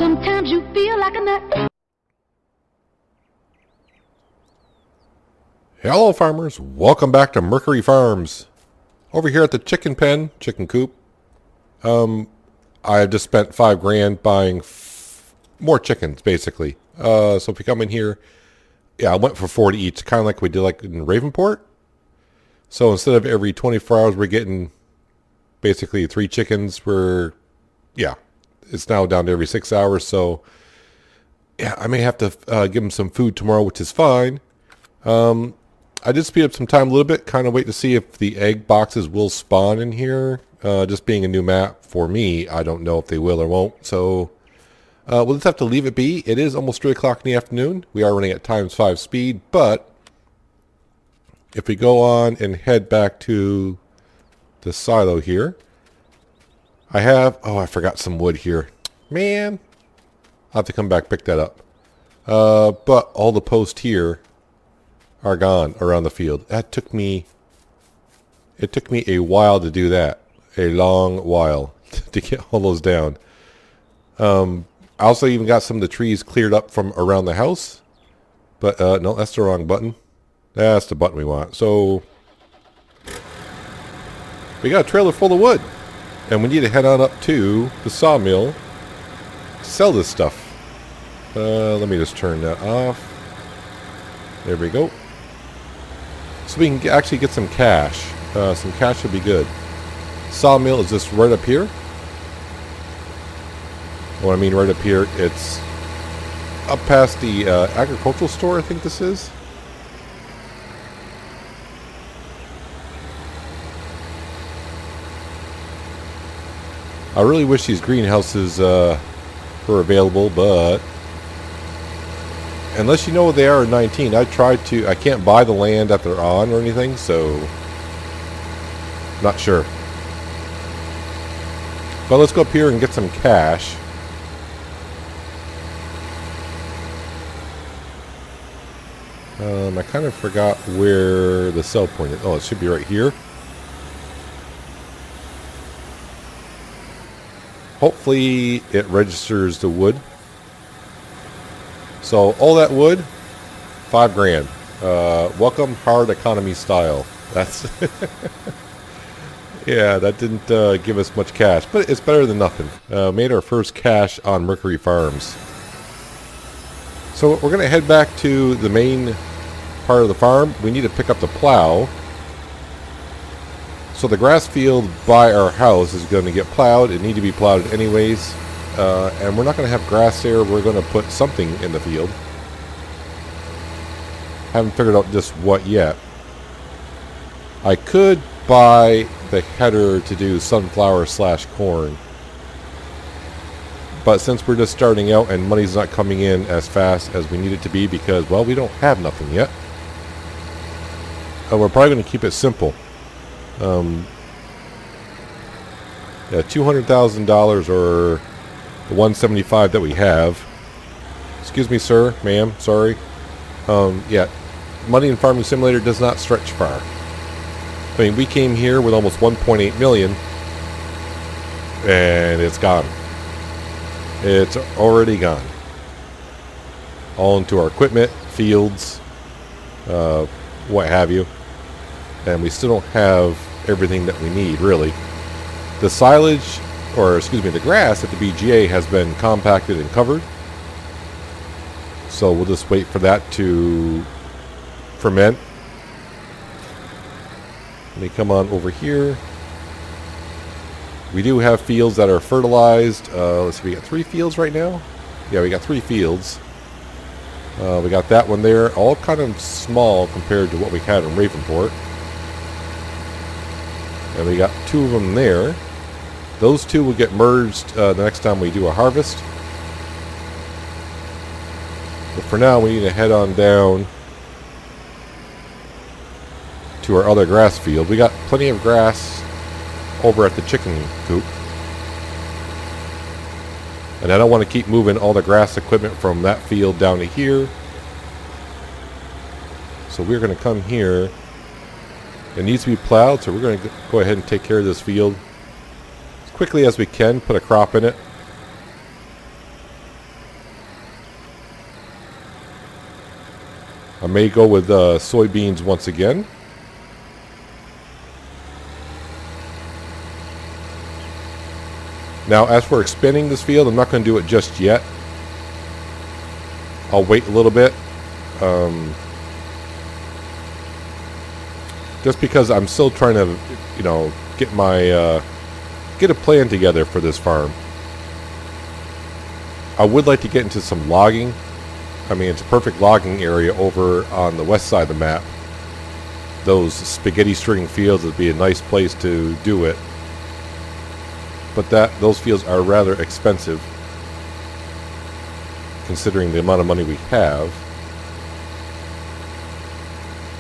Sometimes you feel like a nut. Hello farmers, welcome back to Mercury Farms. Over here at the chicken pen, chicken coop, I just spent $5,000 buying more chickens basically. So if you come in here, yeah, I went for 40 each, kind of like we did like in Ravenport. So instead of every 24 hours we're getting basically 3 chickens, it's now down to every 6 hours. So yeah, I may have to give them some food tomorrow, which is fine. I did speed up some time a little bit, kind of wait to see if the egg boxes will spawn in here. Just being a new map for me, I don't know if they will or won't. So we'll just have to leave it be. It is almost 3 o'clock in the afternoon. We are running at ×5 speed, but if we go on and head back to the silo here, I forgot some wood here. Man, I'll have to come back pick that up. But all the posts here are gone around the field. It took me a while to do that. A long while to get all those down. I also even got some of the trees cleared up from around the house. But no, that's the wrong button. That's the button we want. So we got a trailer full of wood. And we need to head on up to the sawmill to sell this stuff. Let me just turn that off. There we go. So we can actually get some cash. Some cash would be good. Sawmill is just right up here. What I mean right up here, it's up past the agricultural store, I think this is. I really wish these greenhouses were available, but unless you know what they are in 19, I can't buy the land that they're on or anything, so not sure. But let's go up here and get some cash. I kind of forgot where the sell point is. Oh, it should be right here. Hopefully it registers the wood. So all that wood, $5,000. Welcome hard economy style. That's yeah, that didn't give us much cash, but it's better than nothing. Made our first cash on Mercury Farms. So we're gonna head back to the main part of the farm. We need to pick up the plow. So the grass field by our house is going to get plowed. It needs to be plowed anyways. And we're not going to have grass there. We're going to put something in the field. Haven't figured out just what yet. I could buy the header to do sunflower / corn. But since we're just starting out and money's not coming in as fast as we need it to be because, well, we don't have nothing yet. We're probably going to keep it simple. Yeah, $200,000 or the $175 that we have. Excuse me, sir, ma'am, sorry. Yeah, money in Farming Simulator does not stretch far. I mean, we came here with almost 1.8 million, and it's gone. It's already gone. All into our equipment, fields, what have you. And we still don't have everything that we need, really. The silage, or excuse me, the grass at the BGA has been compacted and covered. So we'll just wait for that to ferment. Let me come on over here. We do have fields that are fertilized. Let's see, we got 3 fields right now. Yeah, we got 3 fields. We got that one there, all kind of small compared to what we had in Ravenport. And we got 2 of them there. Those 2 will get merged the next time we do a harvest. But for now, we need to head on down to our other grass field. We got plenty of grass over at the chicken coop. And I don't want to keep moving all the grass equipment from that field down to here. So we're going to come here. It needs to be plowed, so we're going to go ahead and take care of this field as quickly as we can, put a crop in it. I may go with soybeans once again. Now, as for expanding this field, I'm not going to do it just yet. I'll wait a little bit. Just because I'm still trying to, you know, get my get a plan together for this farm. I would like to get into some logging. I mean, it's a perfect logging area over on the west side of the map. Those spaghetti string fields would be a nice place to do it. But those fields are rather expensive, considering the amount of money we have.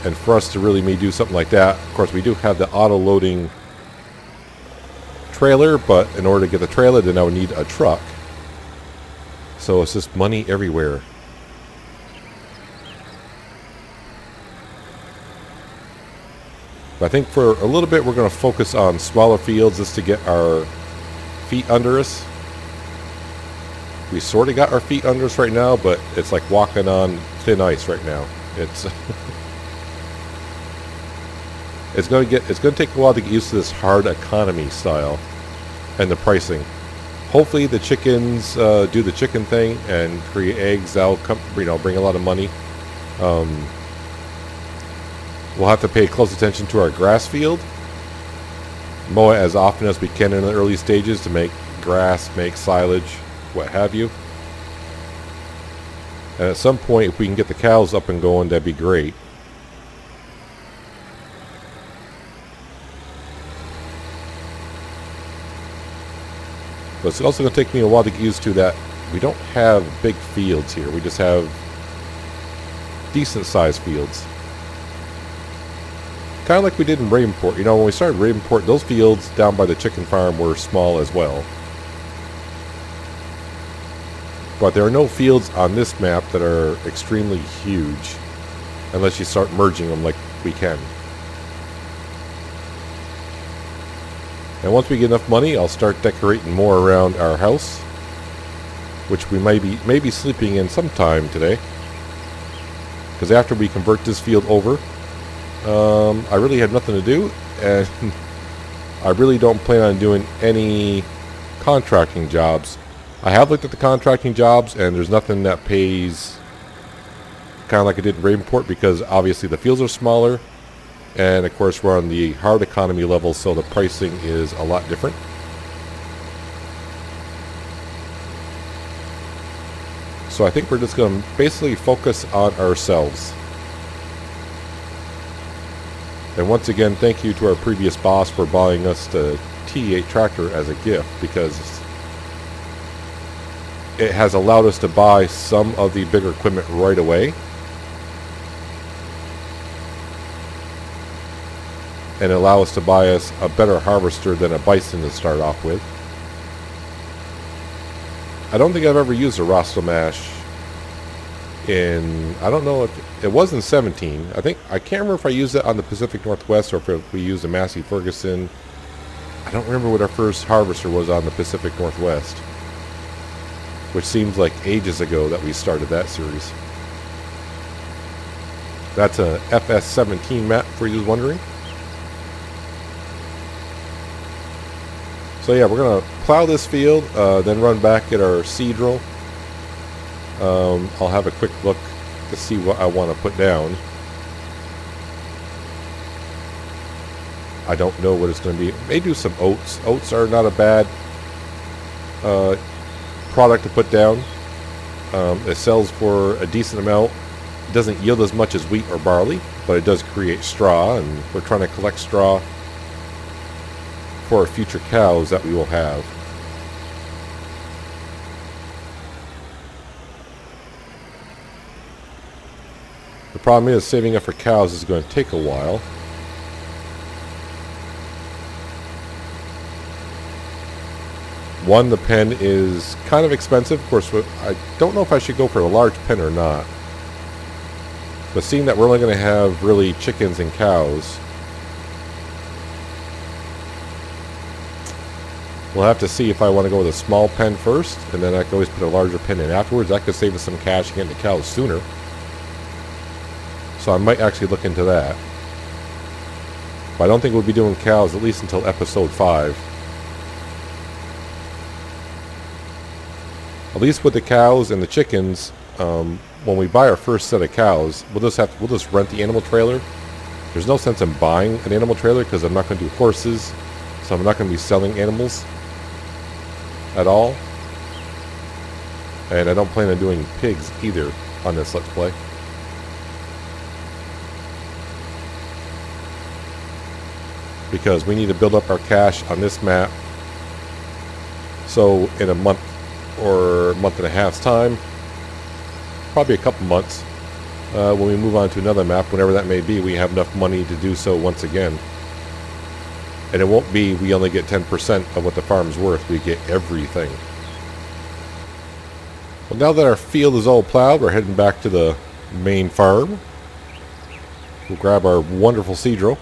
And for us to really do something like that, of course, we do have the auto-loading trailer, but in order to get the trailer, then I would need a truck. So it's just money everywhere. But I think for a little bit, we're going to focus on smaller fields just to get our feet under us. We sort of got our feet under us right now, but it's like walking on thin ice right now. It's it's going to take a while to get used to this hard economy style and the pricing. Hopefully the chickens do the chicken thing and create eggs. That'll come, you know, bring a lot of money. We'll have to pay close attention to our grass field. Mow it as often as we can in the early stages to make grass, make silage, what have you. And at some point, if we can get the cows up and going, that'd be great. But it's also going to take me a while to get used to that. We don't have big fields here. We just have decent sized fields. Kind of like we did in Ravenport. You know, when we started Ravenport, those fields down by the chicken farm were small as well. But there are no fields on this map that are extremely huge, unless you start merging them like we can. And once we get enough money, I'll start decorating more around our house, which we may be sleeping in sometime today. Because after we convert this field over, I really have nothing to do, and I really don't plan on doing any contracting jobs. I have looked at the contracting jobs, and there's nothing that pays kind of like I did in Ravenport, because obviously the fields are smaller, and of course we're on the hard economy level, so the pricing is a lot different. So I think we're just going to basically focus on ourselves. And once again, thank you to our previous boss for buying us the T8 tractor as a gift, because it has allowed us to buy some of the bigger equipment right away. And allow us to buy us a better harvester than a Bison to start off with. I don't think I've ever used a Rostomash in, I don't know if it was in 17. I can't remember if I used it on the Pacific Northwest or if we used a Massey Ferguson. I don't remember what our first harvester was on the Pacific Northwest, which seems like ages ago that we started that series. That's a FS17 map for you wondering. So yeah, we're going to plow this field, then run back at our seed row. I'll have a quick look to see what I want to put down. I don't know what it's going to be. May do some oats. Oats are not a bad product to put down. It sells for a decent amount. It doesn't yield as much as wheat or barley, but it does create straw, and we're trying to collect straw for our future cows that we will have. The problem is saving up for cows is going to take a while. One, the pen is kind of expensive. Of course, I don't know if I should go for a large pen or not. But seeing that we're only going to have really chickens and cows, we'll have to see if I want to go with a small pen first, and then I can always put a larger pen in afterwards. That could save us some cash and get the cows sooner. So I might actually look into that. But I don't think we'll be doing cows at least until episode 5. At least with the cows and the chickens, when we buy our first set of cows, we'll just rent the animal trailer. There's no sense in buying an animal trailer because I'm not going to do horses, so I'm not going to be selling animals at all. And I don't plan on doing pigs either on this Let's Play. Because we need to build up our cash on this map. So in a month or month and a half's time, probably a couple months, when we move on to another map, whenever that may be, we have enough money to do so once again. And it won't be we only get 10% of what the farm's worth, we get everything. Well, now that our field is all plowed, we're heading back to the main farm. We'll grab our wonderful Cedro.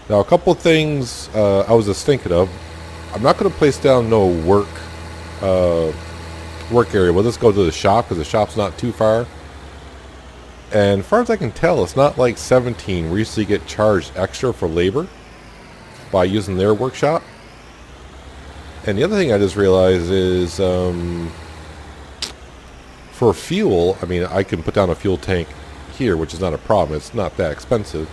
Now, a couple of things I was just thinking of. I'm not going to place down no work area. We'll just go to the shop because the shop's not too far. And as far as I can tell, it's not like 17. We usually get charged extra for labor by using their workshop. And the other thing I just realized is for fuel, I mean, I can put down a fuel tank here, which is not a problem. It's not that expensive.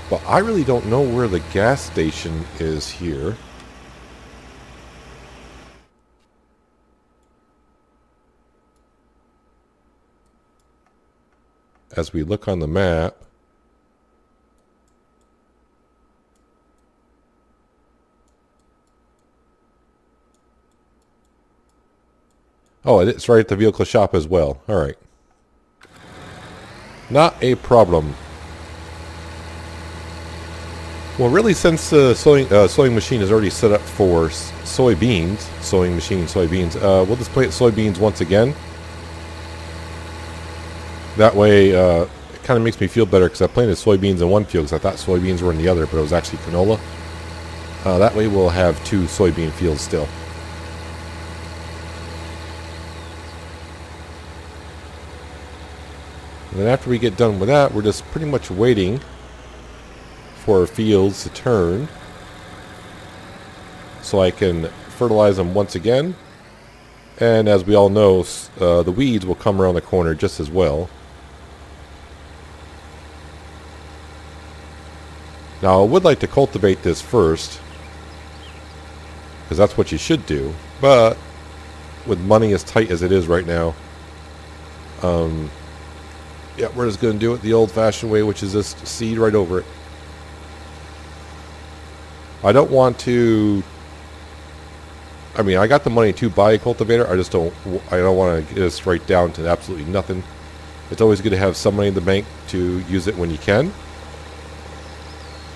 But I really don't know where the gas station is here. As we look on the map, oh, it's right at the vehicle shop as well. All right. Not a problem. Well, really, since the sewing machine is already set up for soybeans, we'll just plant soybeans once again. That way, it kind of makes me feel better because I planted soybeans in one field because I thought soybeans were in the other, but it was actually canola. That way we'll have 2 soybean fields still. And then after we get done with that, we're just pretty much waiting for our fields to turn so I can fertilize them once again. And as we all know, the weeds will come around the corner just as well. Now I would like to cultivate this first, because that's what you should do, but with money as tight as it is right now, yeah, we're just going to do it the old-fashioned way, which is just seed right over it. I don't want to, I mean, I got the money to buy a cultivator, I don't want to get us right down to absolutely nothing. It's always good to have some money in the bank to use it when you can,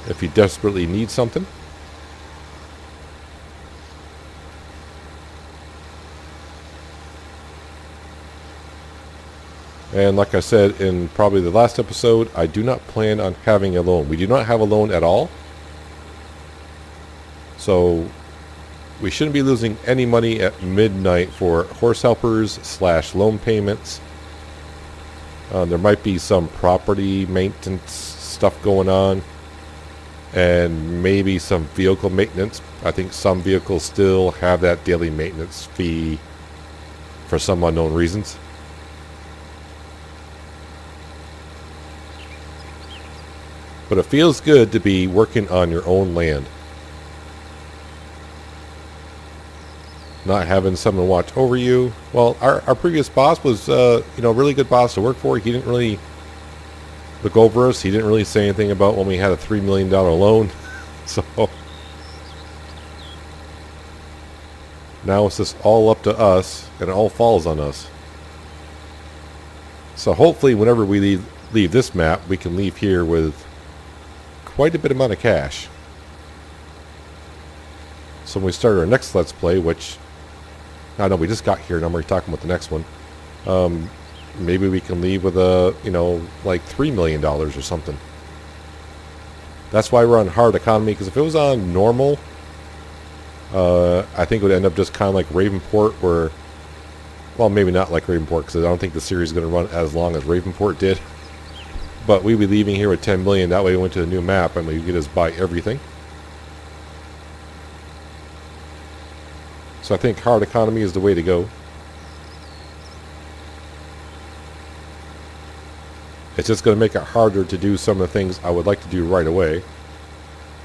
if you desperately need something. And like I said in probably the last episode, I do not plan on having a loan. We do not have a loan at all. So we shouldn't be losing any money at midnight for horse helpers / loan payments. There might be some property maintenance stuff going on, and maybe some vehicle maintenance. I think some vehicles still have that daily maintenance fee for some unknown reasons. But it feels good to be working on your own land. Not having someone watch over you. Well, our previous boss was, a really good boss to work for. He didn't really look over us. He didn't really say anything about when we had a $3 million loan. So now it's just all up to us, and it all falls on us. So hopefully whenever we leave this map, we can leave here with quite a bit amount of cash. So when we start our next Let's Play, which I know we just got here and I'm already talking about the next one, maybe we can leave with a, like $3 million or something. That's why we're on hard economy, because if it was on normal, I think it would end up just kind of like Ravenport, where Well, maybe not like Ravenport, because I don't think the series is going to run as long as Ravenport did. But we'd be leaving here with 10 million. That way we went to a new map and we could just buy everything. So I think hard economy is the way to go. It's just going to make it harder to do some of the things I would like to do right away.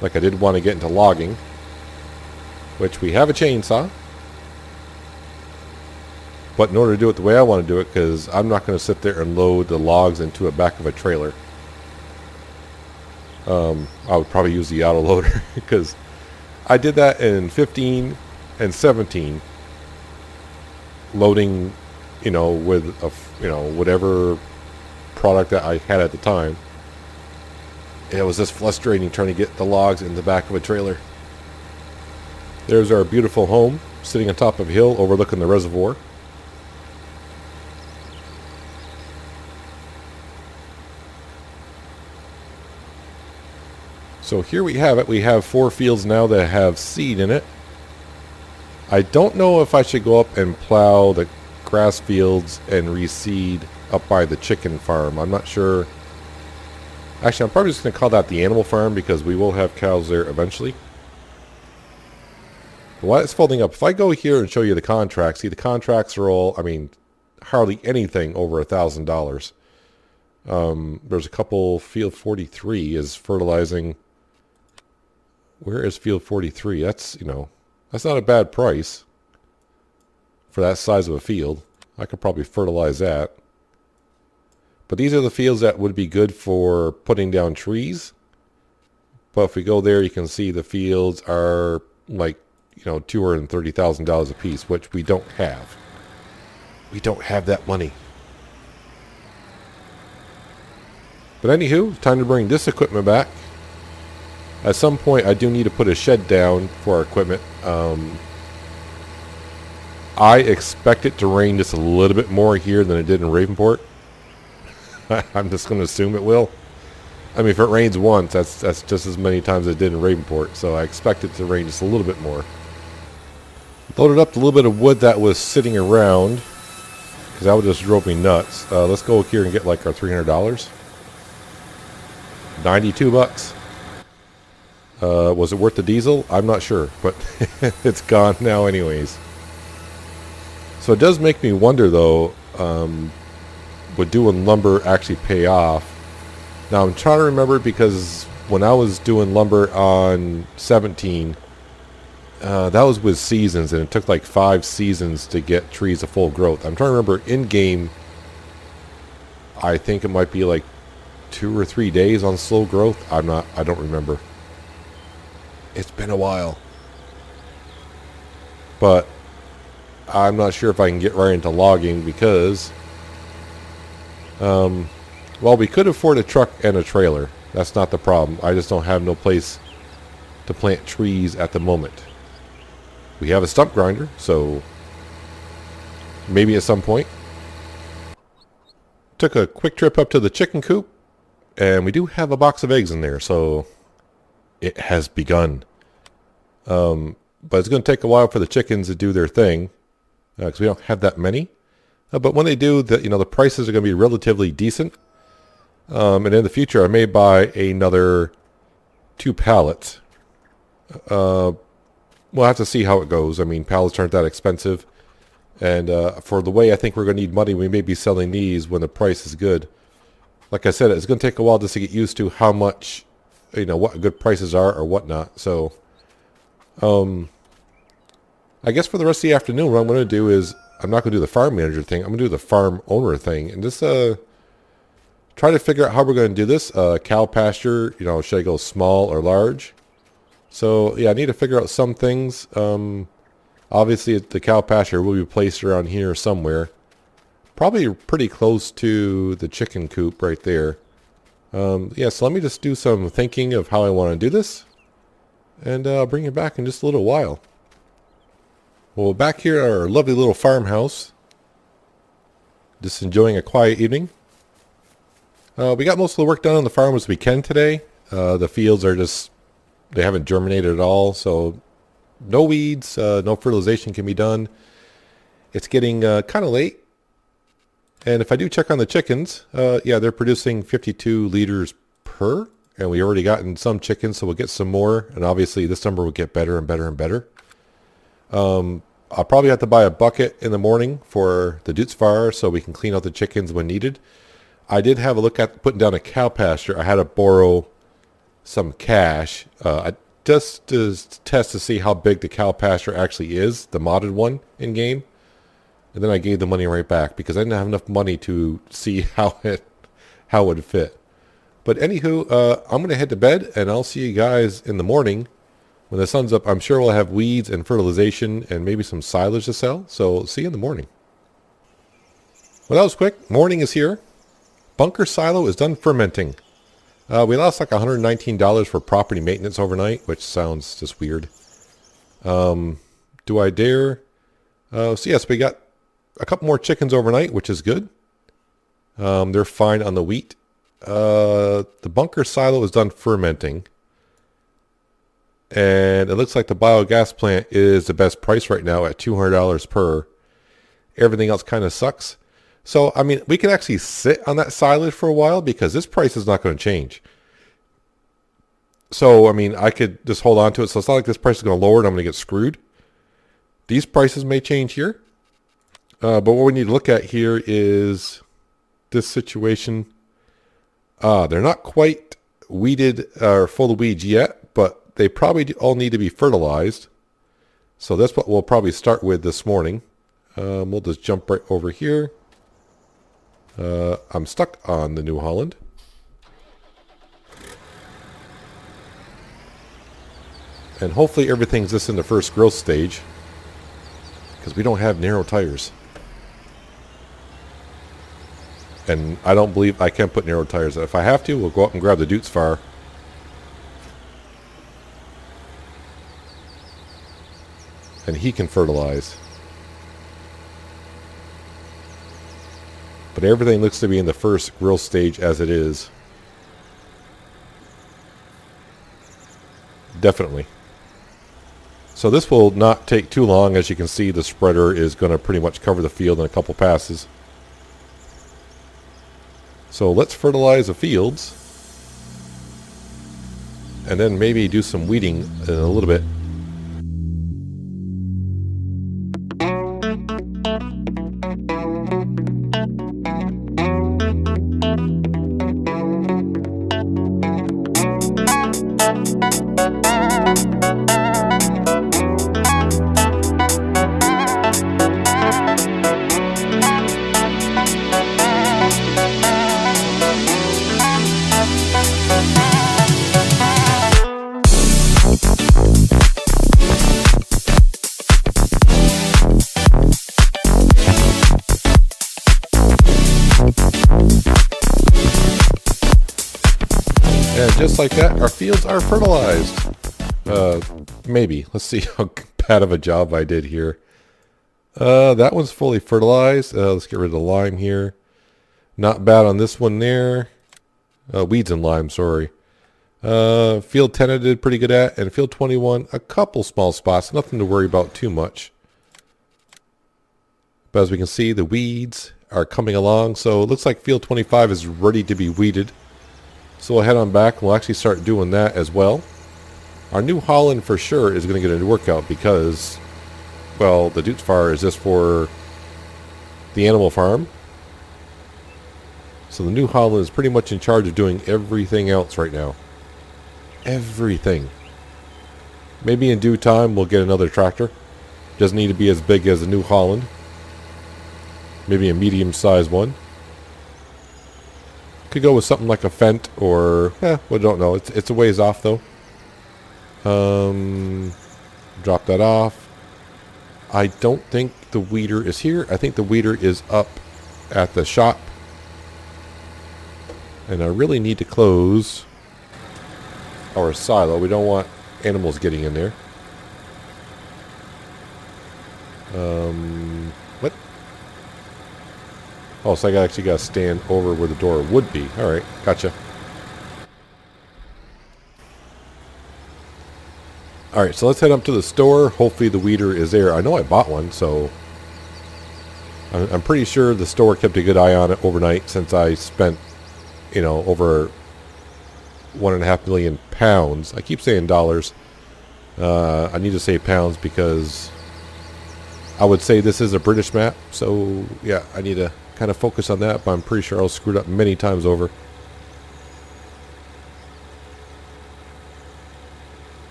Like I did want to get into logging, which we have a chainsaw. But in order to do it the way I want to do it, because I'm not going to sit there and load the logs into the back of a trailer. I would probably use the auto loader because I did that in 15 and 17, loading, with whatever product that I had at the time. It was just frustrating trying to get the logs in the back of a trailer. There's our beautiful home sitting on top of a hill overlooking the reservoir. So here we have it. We have 4 fields now that have seed in it. I don't know if I should go up and plow the grass fields and reseed up by the chicken farm. I'm not sure. Actually, I'm probably just going to call that the animal farm because we will have cows there eventually. While it's folding up, if I go here and show you the contracts, see the contracts are all, hardly anything over $1,000. There's a couple. Field 43 is fertilizing. Where is field 43? That's not a bad price for that size of a field. I could probably fertilize that. But these are the fields that would be good for putting down trees. But if we go there, you can see the fields are like, $230,000 a piece, which we don't have. We don't have that money. But anywho, time to bring this equipment back. At some point, I do need to put a shed down for our equipment. I expect it to rain just a little bit more here than it did in Ravenport. I'm just going to assume it will. If it rains once, that's just as many times as it did in Ravenport. So I expect it to rain just a little bit more. Loaded up a little bit of wood that was sitting around, because that would just drove me nuts. Let's go here and get like our $300. 92 bucks. Was it worth the diesel? I'm not sure, but it's gone now anyways. So it does make me wonder though, would doing lumber actually pay off? Now I'm trying to remember, because when I was doing lumber on 17, that was with seasons, and it took like 5 seasons to get trees to full growth. I'm trying to remember in game, I think it might be like 2 or 3 days on slow growth. I don't remember. It's been a while. But I'm not sure if I can get right into logging because, we could afford a truck and a trailer. That's not the problem. I just don't have no place to plant trees at the moment. We have a stump grinder, so maybe at some point. Took a quick trip up to the chicken coop, and we do have a box of eggs in there, so it has begun. But it's going to take a while for the chickens to do their thing, because we don't have that many. But when they do, the prices are going to be relatively decent. And in the future, I may buy another 2 pallets. We'll have to see how it goes. Pallets aren't that expensive. And for the way I think we're going to need money, we may be selling these when the price is good. Like I said, it's going to take a while just to get used to how much, what good prices are or whatnot. So, I guess for the rest of the afternoon, what I'm going to do is, I'm not going to do the farm manager thing. I'm going to do the farm owner thing. And just try to figure out how we're going to do this. Cow pasture, should I go small or large? So, yeah, I need to figure out some things. Obviously, the cow pasture will be placed around here somewhere. Probably pretty close to the chicken coop right there. So let me just do some thinking of how I want to do this. And I'll bring you back in just a little while. Well, back here at our lovely little farmhouse. Just enjoying a quiet evening. We got most of the work done on the farm as we can today. The fields are they haven't germinated at all, so no weeds, no fertilization can be done. It's getting kind of late. And if I do check on the chickens, yeah, they're producing 52 liters per. And we already gotten some chickens, so we'll get some more. And obviously this number will get better and better and better. I'll probably have to buy a bucket in the morning for the Dutzfar so we can clean out the chickens when needed. I did have a look at putting down a cow pasture. I had to borrow some cash just to test to see how big the cow pasture actually is, the modded one in game. And then I gave the money right back because I didn't have enough money to see how it would fit. But anywho, I'm going to head to bed, and I'll see you guys in the morning. When the sun's up, I'm sure we'll have weeds and fertilization and maybe some silage to sell. So see you in the morning. Well, that was quick. Morning is here. Bunker silo is done fermenting. We lost like $119 for property maintenance overnight, which sounds just weird. Do I dare? So yes, we got a couple more chickens overnight, which is good. They're fine on the wheat. The bunker silo is done fermenting. And it looks like the biogas plant is the best price right now at $200 per. Everything else kind of sucks. So, I mean, we can actually sit on that silage for a while because this price is not going to change. So, I mean, I could just hold on to it. So it's not like this price is going to lower and I'm going to get screwed. These prices may change here. But what we need to look at here is this situation. They're not quite weeded or full of weeds yet, but they probably all need to be fertilized. So that's what we'll probably start with this morning. We'll just jump right over here. I'm stuck on the New Holland. And hopefully everything's just in the first growth stage, because we don't have narrow tires. And I don't believe I can put narrow tires. If I have to, we'll go out and grab the Dutzfar. And he can fertilize. But everything looks to be in the first growth stage as it is. Definitely. So this will not take too long. As you can see, the spreader is going to pretty much cover the field in a couple passes. So let's fertilize the fields. And then maybe do some weeding in a little bit. And just like that, our fields are fertilized. Maybe. Let's see how bad of a job I did here. That one's fully fertilized. Let's get rid of the lime here. Not bad on this one there. Weeds and lime, sorry. Field 10 I did pretty good at. And field 21, a couple small spots. Nothing to worry about too much. But as we can see, the weeds are coming along. So it looks like field 25 is ready to be weeded. So we'll head on back and we'll actually start doing that as well. Our New Holland for sure is going to get a workout because, well, the Dutzfar is just for the animal farm. So the New Holland is pretty much in charge of doing everything else right now. Everything. Maybe in due time we'll get another tractor. Doesn't need to be as big as the New Holland. Maybe a medium-sized one. Could go with something like a Fent or, we don't know. It's a ways off though. Drop that off. I don't think the weeder is here. I think the weeder is up at the shop. And I really need to close our silo. We don't want animals getting in there. What? Oh, so I actually got to stand over where the door would be. All right, gotcha. All right, so let's head up to the store. Hopefully the weeder is there. I know I bought one, so I'm pretty sure the store kept a good eye on it overnight since I spent, over 1.5 million pounds. I keep saying dollars. I need to say pounds because I would say this is a British map. So, yeah, I need to kind of focus on that, but I'm pretty sure I was screwed up many times over.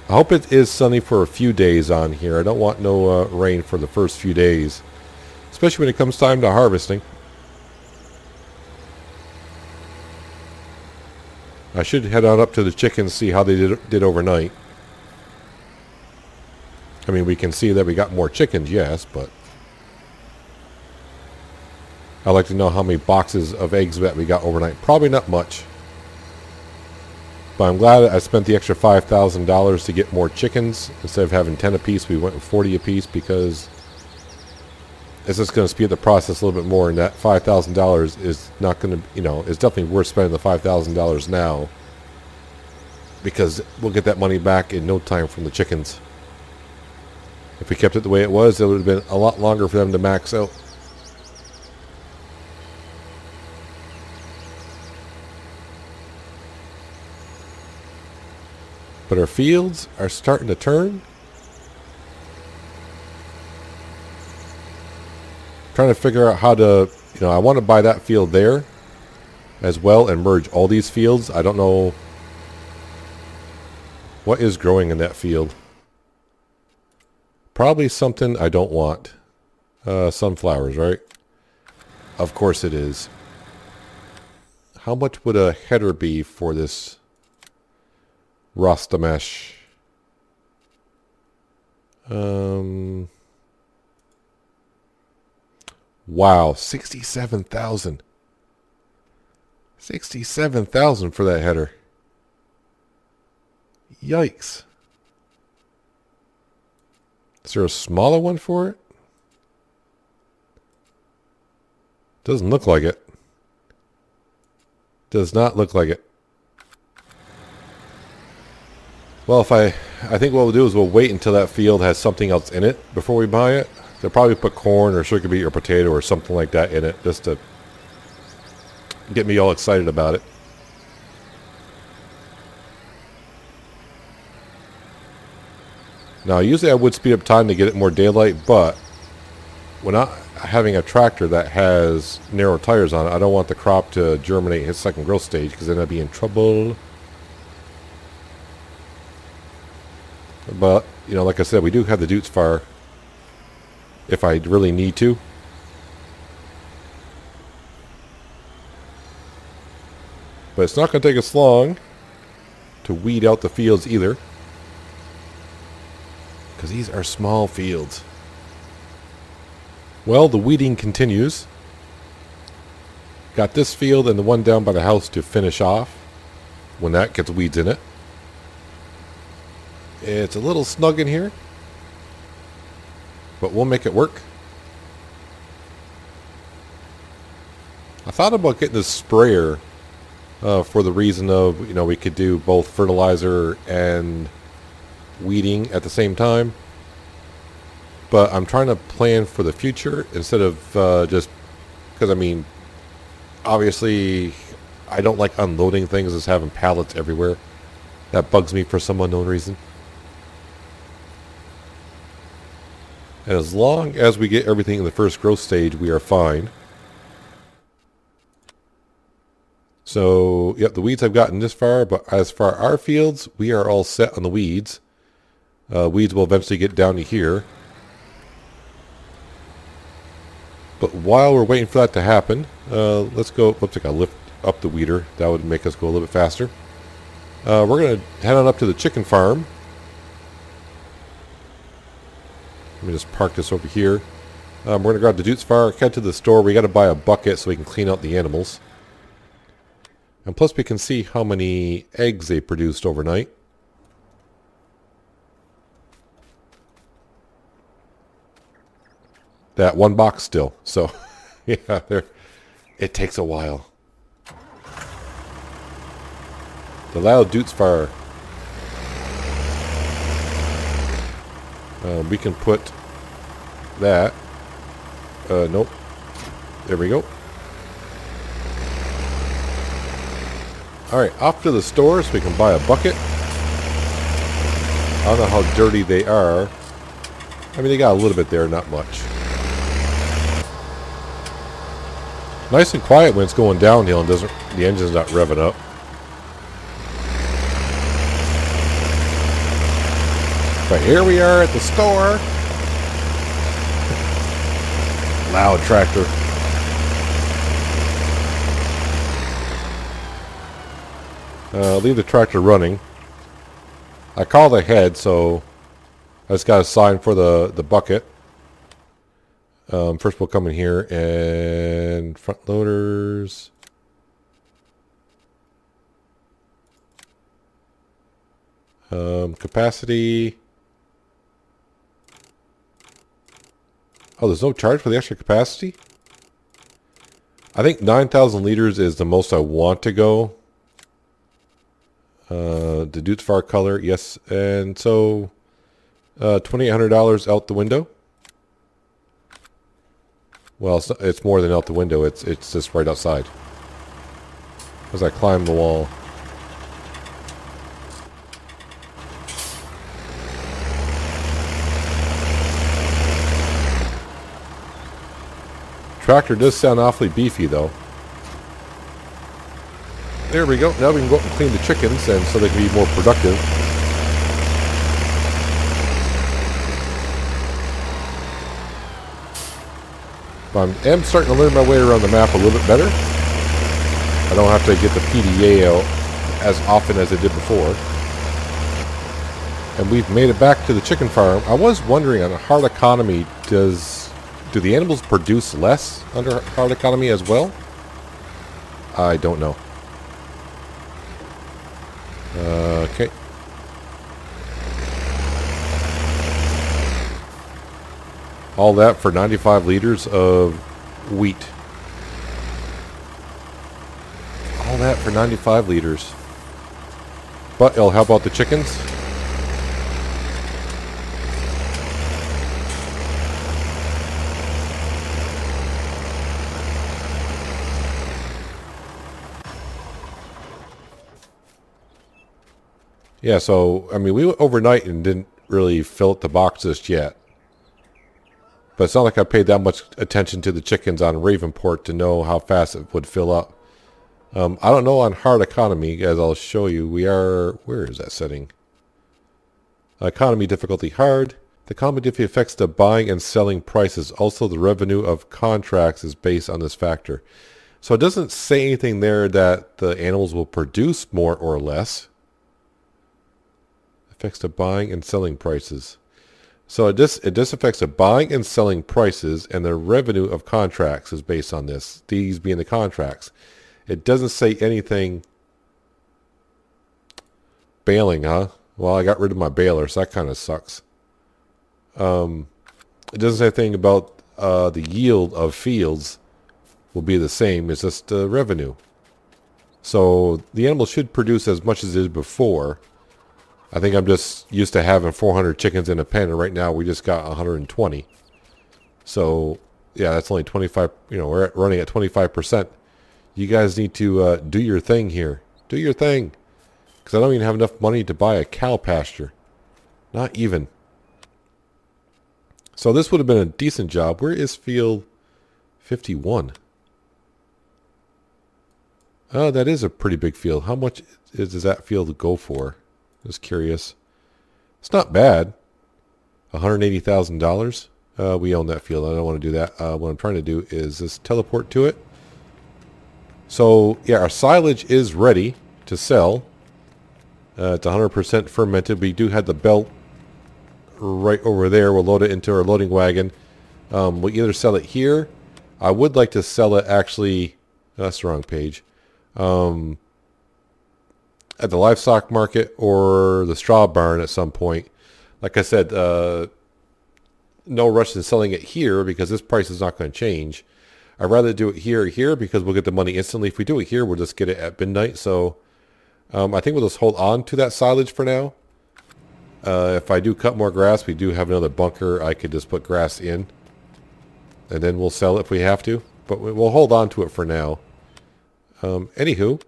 I hope it is sunny for a few days on here. I don't want no rain for the first few days, especially when it comes time to harvesting. I should head on up to the chickens, see how they did overnight. I mean, we can see that we got more chickens, yes, but I'd like to know how many boxes of eggs that we got overnight. Probably not much. But I'm glad I spent the extra $5,000 to get more chickens. Instead of having 10 apiece, we went with 40 apiece because it's just going to speed the process a little bit more. And that $5,000 is not going to, it's definitely worth spending the $5,000 now. Because we'll get that money back in no time from the chickens. If we kept it the way it was, it would have been a lot longer for them to max out. But our fields are starting to turn. Trying to figure out how to, I want to buy that field there as well and merge all these fields. I don't know what is growing in that field. Probably something I don't want. Sunflowers, right? Of course it is. How much would a header be for this Rastamesh? Wow, 67,000. 67,000 for that header. Yikes. Is there a smaller one for it? Doesn't look like it. Does not look like it. Well, I think what we'll do is we'll wait until that field has something else in it before we buy it. They'll probably put corn or sugar beet or potato or something like that in it just to get me all excited about it. Now, usually I would speed up time to get it more daylight, but when having a tractor that has narrow tires on it, I don't want the crop to germinate its second growth stage because then I'd be in trouble. But, like I said, we do have the Dutes fire if I really need to. But it's not going to take us long to weed out the fields either. Because these are small fields. Well, the weeding continues. Got this field and the one down by the house to finish off when that gets weeds in it. It's a little snug in here, but we'll make it work. I thought about getting this sprayer for the reason of, we could do both fertilizer and weeding at the same time. But I'm trying to plan for the future instead of just because, obviously I don't like unloading things as having pallets everywhere. That bugs me for some unknown reason. And as long as we get everything in the first growth stage, we are fine. So, yep, the weeds I've gotten this far, but as far as our fields, we are all set on the weeds. Weeds will eventually get down to here. But while we're waiting for that to happen, let's go. Looks like I lift up the weeder. That would make us go a little bit faster. We're going to head on up to the chicken farm. Let me just park this over here. We're going to grab the Dutes fire, head to the store. We got to buy a bucket so we can clean out the animals. And plus we can see how many eggs they produced overnight. That one box still. So, yeah, it takes a while. The loud Dutes fire. We can put that Nope. There we go. Alright, off to the store so we can buy a bucket. I don't know how dirty they are. I mean, they got a little bit there, not much. Nice and quiet when it's going downhill and the engine's not revving up. But here we are at the store. Loud tractor. Leave the tractor running. I called ahead, so I just got a sign for the bucket. First we'll come in here and front loaders. Capacity. Oh, there's no charge for the extra capacity? I think 9,000 liters is the most I want to go. The Dude's Far color, yes. And so, $2,800 out the window. Well, it's more than out the window. It's just right outside. As I climb the wall. Tractor does sound awfully beefy, though. There we go. Now we can go up and clean the chickens, and so they can be more productive. But I am starting to learn my way around the map a little bit better. I don't have to get the PDA out as often as I did before. And we've made it back to the chicken farm. I was wondering, on a hard economy, do the animals produce less under hard economy as well? I don't know. Okay. All that for 95 liters of wheat. All that for 95 liters. But it'll help out the chickens. Yeah, so, I mean, we went overnight and didn't really fill up the box just yet. But it's not like I paid that much attention to the chickens on Ravenport to know how fast it would fill up. I don't know on hard economy, as I'll show you. We are, where is that setting? Economy difficulty hard. The economy difficulty affects the buying and selling prices. Also, the revenue of contracts is based on this factor. So it doesn't say anything there that the animals will produce more or less. Affects the buying and selling prices. So it just affects the buying and selling prices, and the revenue of contracts is based on this. These being the contracts. It doesn't say anything. Baling, huh? Well, I got rid of my baler, so that kind of sucks. It doesn't say anything about the yield of fields will be the same. It's just revenue. So the animal should produce as much as it did before. I think I'm just used to having 400 chickens in a pen, and right now we just got 120. So, yeah, that's only 25, we're running at 25%. You guys need to do your thing here. Do your thing. Because I don't even have enough money to buy a cow pasture. Not even. So this would have been a decent job. Where is field 51? Oh, that is a pretty big field. How much does that field go for? Just curious. It's not bad. $180,000. We own that field. I don't want to do that. What I'm trying to do is just teleport to it. So, yeah, our silage is ready to sell. It's 100% fermented. We do have the belt right over there. We'll load it into our loading wagon. We'll either sell it here. I would like to sell it actually... That's the wrong page. At the livestock market or the straw barn at some point. Like I said, no rush in selling it here because this price is not going to change. I'd rather do it here because we'll get the money instantly. If we do it here, we'll just get it at midnight. So I think we'll just hold on to that silage for now. If I do cut more grass, we do have another bunker I could just put grass in. and then we'll sell it if we have to. But we'll hold on to it for now. Anywho,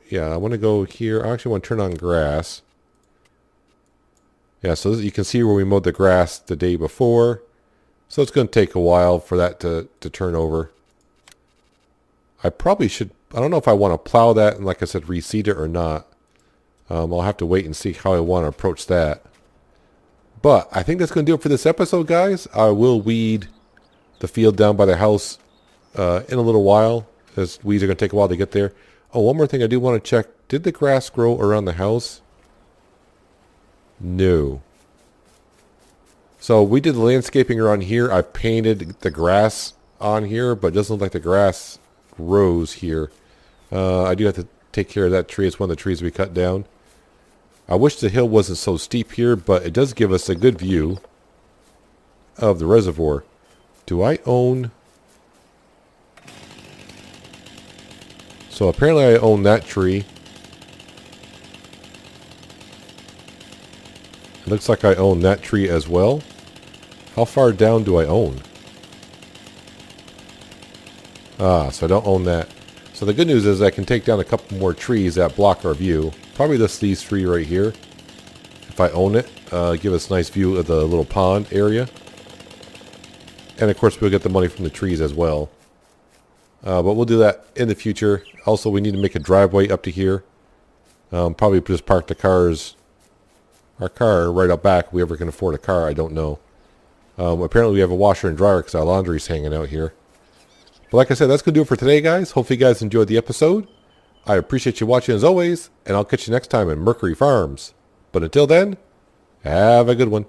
yeah, I want to go here. I actually want to turn on grass. Yeah, so you can see where we mowed the grass the day before. So it's going to take a while for that to turn over. I probably should, I don't know if I want to plow that and, like I said, reseed it or not. I'll have to wait and see how I want to approach that. But I think that's going to do it for this episode, guys. I will weed the field down by the house in a little while, as weeds are going to take a while to get there. Oh, one more thing I do want to check. Did the grass grow around the house? No. So we did the landscaping around here. I painted the grass on here, but it doesn't look like the grass grows here. I do have to take care of that tree. It's one of the trees we cut down. I wish the hill wasn't so steep here, but it does give us a good view of the reservoir. Do I own... So apparently I own that tree. It looks like I own that tree as well. How far down do I own? Ah, so I don't own that. So the good news is I can take down a couple more trees that block our view. Probably just these three right here. If I own it, give us a nice view of the little pond area. And of course we'll get the money from the trees as well. But we'll do that in the future. Also, we need to make a driveway up to here. Probably just park our car right up back. If we ever can afford a car, I don't know. Apparently we have a washer and dryer because our laundry's hanging out here. But like I said, that's going to do it for today, guys. Hopefully you guys enjoyed the episode. I appreciate you watching as always, and I'll catch you next time in Mercury Farms. But until then, have a good one.